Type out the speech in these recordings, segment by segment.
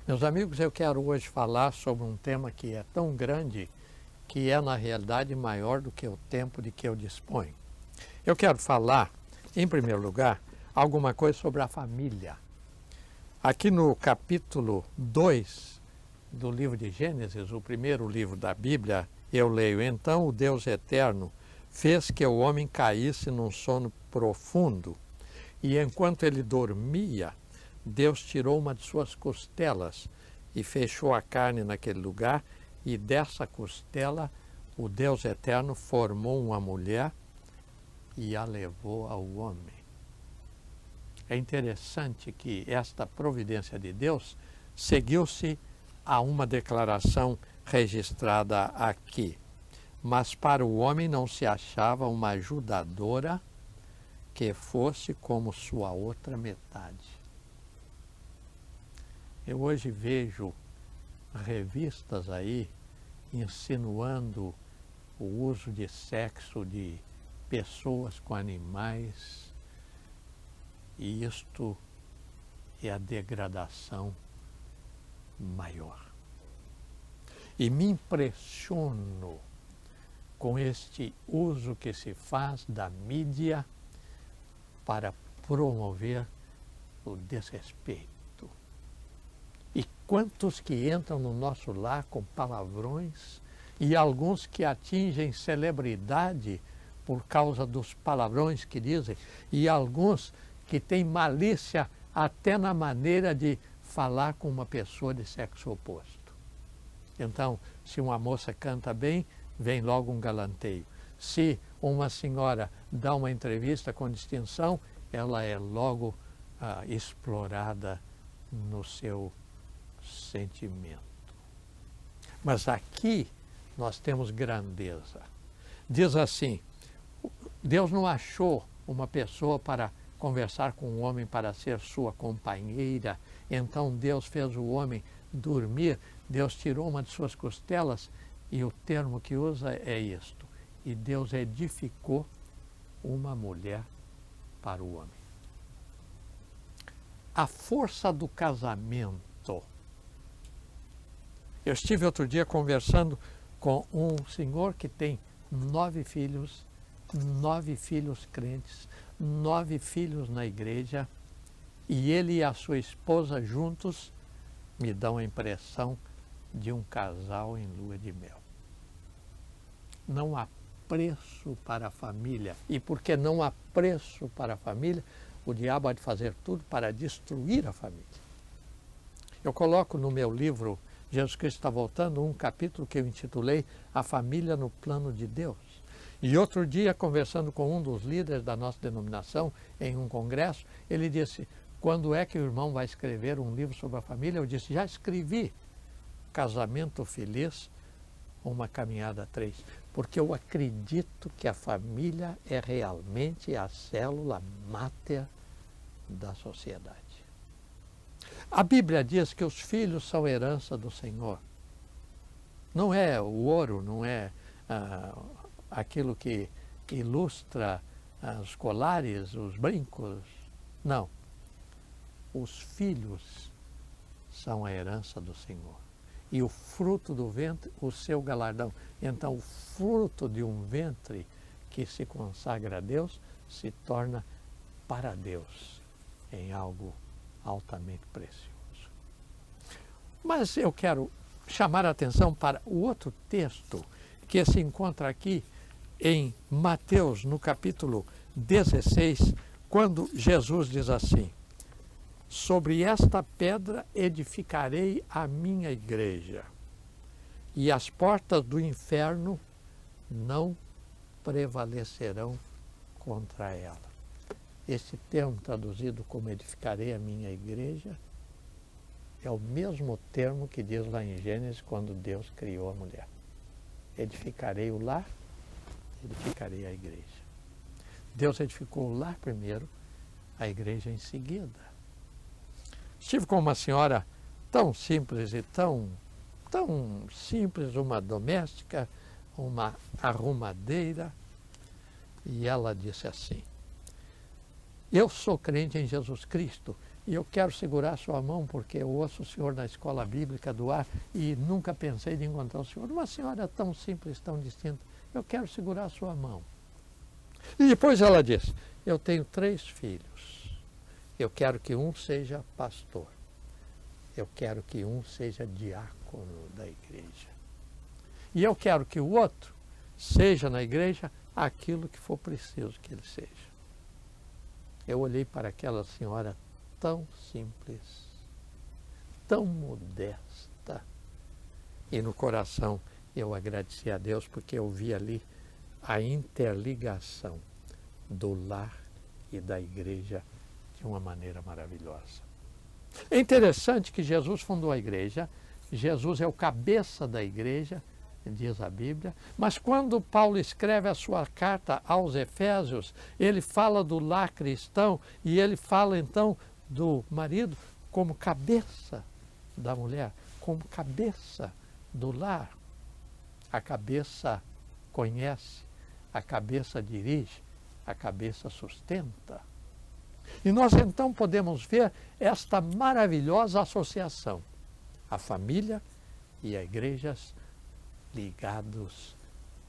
Meus amigos, eu quero hoje falar sobre um tema que é tão grande que é, na realidade, maior do que o tempo de que eu disponho. Eu quero falar, em primeiro lugar, alguma coisa sobre a família. Aqui no capítulo 2 do livro de Gênesis, o primeiro livro da Bíblia, eu leio: Então o Deus eterno fez que o homem caísse num sono profundo, e enquanto ele dormia, Deus tirou uma de suas costelas e fechou a carne naquele lugar, e dessa costela o Deus eterno formou uma mulher e a levou ao homem. É interessante que esta providência de Deus seguiu-se a uma declaração registrada aqui. Mas para o homem não se achava uma ajudadora que fosse como sua outra metade. Eu hoje vejo revistas aí insinuando o uso de sexo de pessoas com animais, e isto é a degradação maior. E me impressiono com este uso que se faz da mídia para promover o desrespeito. E quantos que entram no nosso lar com palavrões, e alguns que atingem celebridade por causa dos palavrões que dizem, e alguns que têm malícia até na maneira de falar com uma pessoa de sexo oposto. Então, se uma moça canta bem, vem logo um galanteio. Se uma senhora dá uma entrevista com distinção, ela é logo explorada no seu sentimento. Mas aqui nós temos grandeza. Diz assim: Deus não achou uma pessoa para conversar com um homem para ser sua companheira. Então Deus fez o homem dormir, Deus tirou uma de suas costelas, e o termo que usa é isto: e Deus edificou uma mulher para o homem. A força do casamento. Eu estive outro dia conversando com um senhor que tem 9 filhos crentes, 9 filhos na igreja, e ele e a sua esposa juntos me dão a impressão de um casal em lua de mel. Não há preço para a família, e porque não há preço para a família, o diabo há de fazer tudo para destruir a família. Eu coloco no meu livro Jesus Cristo está Voltando um capítulo que eu intitulei A Família no Plano de Deus. E outro dia, conversando com um dos líderes da nossa denominação em um congresso, ele disse: quando é que o irmão vai escrever um livro sobre a família? Eu disse: já escrevi, Casamento Feliz, uma caminhada a 3, porque eu acredito que a família é realmente a célula máter da sociedade. A Bíblia diz que os filhos são herança do Senhor. Não é o ouro, não é aquilo que ilustra os colares, os brincos. Não. Os filhos são a herança do Senhor. E o fruto do ventre, o seu galardão. Então, o fruto de um ventre que se consagra a Deus se torna para Deus em algo altamente precioso. Mas eu quero chamar a atenção para o outro texto que se encontra aqui em Mateus, no capítulo 16, quando Jesus diz assim: sobre esta pedra edificarei a minha igreja, e as portas do inferno não prevalecerão contra ela. Esse termo traduzido como edificarei a minha igreja é o mesmo termo que diz lá em Gênesis, quando Deus criou a mulher. Edificarei o lar, edificarei a igreja. Deus edificou o lar primeiro, a igreja em seguida. Estive com uma senhora tão simples e tão simples, uma doméstica, uma arrumadeira, e ela disse assim: eu sou crente em Jesus Cristo, e eu quero segurar a sua mão porque eu ouço o senhor na escola bíblica do ar e nunca pensei de encontrar o senhor. Uma senhora tão simples, tão distinta, eu quero segurar a sua mão. E depois ela disse, eu tenho 3 filhos, eu quero que um seja pastor, eu quero que um seja diácono da igreja. E eu quero que o outro seja na igreja aquilo que for preciso que ele seja. Eu olhei para aquela senhora tão simples, tão modesta, e no coração eu agradeci a Deus porque eu vi ali a interligação do lar e da igreja de uma maneira maravilhosa. É interessante que Jesus fundou a igreja, Jesus é o cabeça da igreja, diz a Bíblia, mas quando Paulo escreve a sua carta aos Efésios, ele fala do lar cristão e ele fala então do marido como cabeça da mulher, como cabeça do lar. A cabeça conhece, a cabeça dirige, a cabeça sustenta. E nós então podemos ver esta maravilhosa associação, a família e a igrejas ligados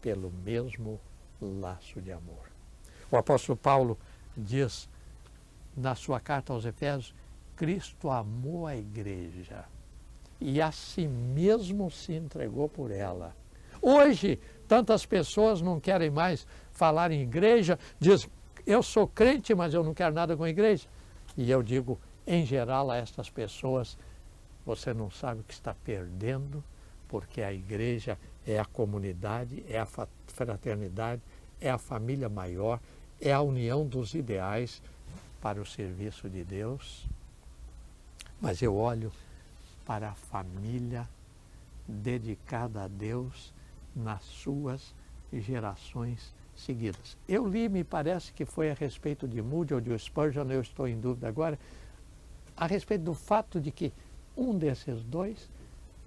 pelo mesmo laço de amor. O apóstolo Paulo diz na sua carta aos Efésios, Cristo amou a igreja e a si mesmo se entregou por ela. Hoje, tantas pessoas não querem mais falar em igreja, dizem, eu sou crente, mas eu não quero nada com a igreja. E eu digo, em geral, a estas pessoas, você não sabe o que está perdendo, porque a igreja é a comunidade, é a fraternidade, é a família maior, é a união dos ideais para o serviço de Deus. Mas eu olho para a família dedicada a Deus nas suas gerações seguidas. Eu li, me parece que foi a respeito de Moody ou de Spurgeon, eu estou em dúvida agora, a respeito do fato de que um desses dois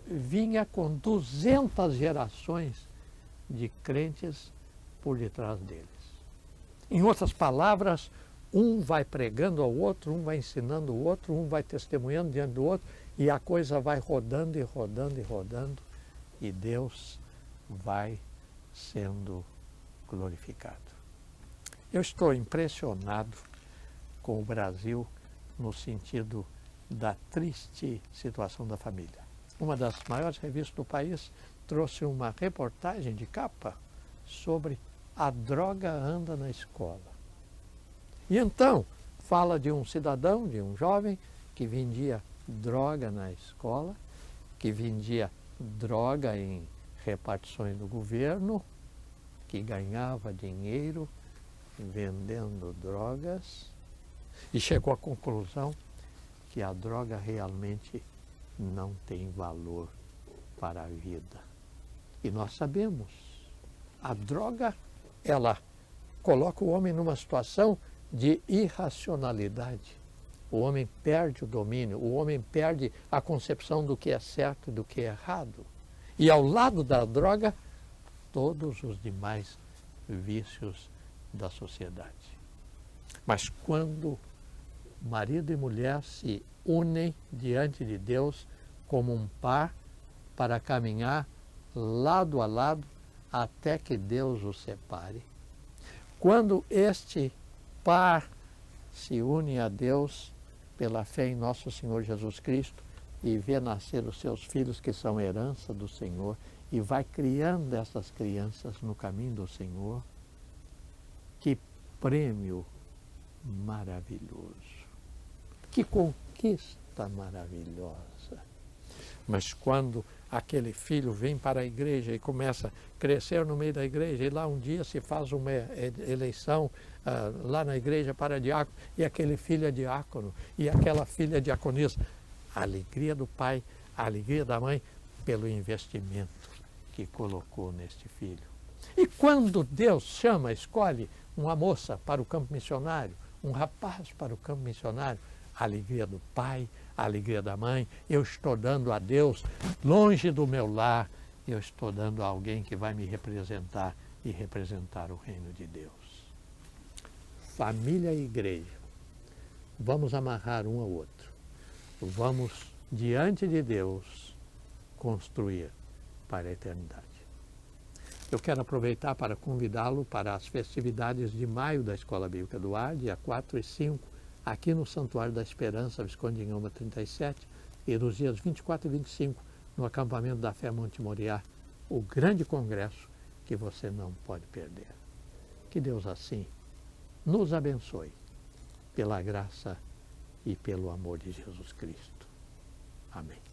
vinha com 200 gerações de crentes por detrás deles. Em outras palavras, um vai pregando ao outro, um vai ensinando o outro, um vai testemunhando diante do outro, e a coisa vai rodando e rodando e rodando, e Deus vai sendo glorificado. Eu estou impressionado com o Brasil no sentido da triste situação da família. Uma das maiores revistas do país trouxe uma reportagem de capa sobre a droga anda na escola. E então fala de um cidadão, de um jovem que vendia droga na escola, que vendia droga em repartições do governo, que ganhava dinheiro vendendo drogas e chegou à conclusão que a droga realmente não tem valor para a vida. E nós sabemos, a droga, ela coloca o homem numa situação de irracionalidade. O homem perde o domínio, o homem perde a concepção do que é certo e do que é errado. E ao lado da droga, todos os demais vícios da sociedade. Mas quando marido e mulher se unem diante de Deus como um par para caminhar lado a lado até que Deus os separe. Quando este par se une a Deus pela fé em nosso Senhor Jesus Cristo e vê nascer os seus filhos que são herança do Senhor e vai criando essas crianças no caminho do Senhor, que prêmio maravilhoso, que conquista maravilhosa. Mas quando aquele filho vem para a igreja e começa a crescer no meio da igreja, e lá um dia se faz uma eleição lá na igreja para diácono, e aquele filho é diácono, e aquela filha é diaconisa, a alegria do pai, a alegria da mãe, pelo investimento que colocou neste filho. E quando Deus chama, escolhe uma moça para o campo missionário, um rapaz para o campo missionário, a alegria do pai, a alegria da mãe, eu estou dando a Deus, longe do meu lar, eu estou dando a alguém que vai me representar e representar o reino de Deus. Família e igreja vamos amarrar um ao outro. Vamos, diante de Deus, construir para a eternidade. Eu quero aproveitar para convidá-lo para as festividades de maio da Escola Bíblica do Ar, dia 4 e 5, aqui no Santuário da Esperança, Visconde de Inhama 37, e nos dias 24 e 25, no acampamento da Fé Monte Moriá, o grande congresso que você não pode perder. Que Deus assim nos abençoe, pela graça e pelo amor de Jesus Cristo. Amém.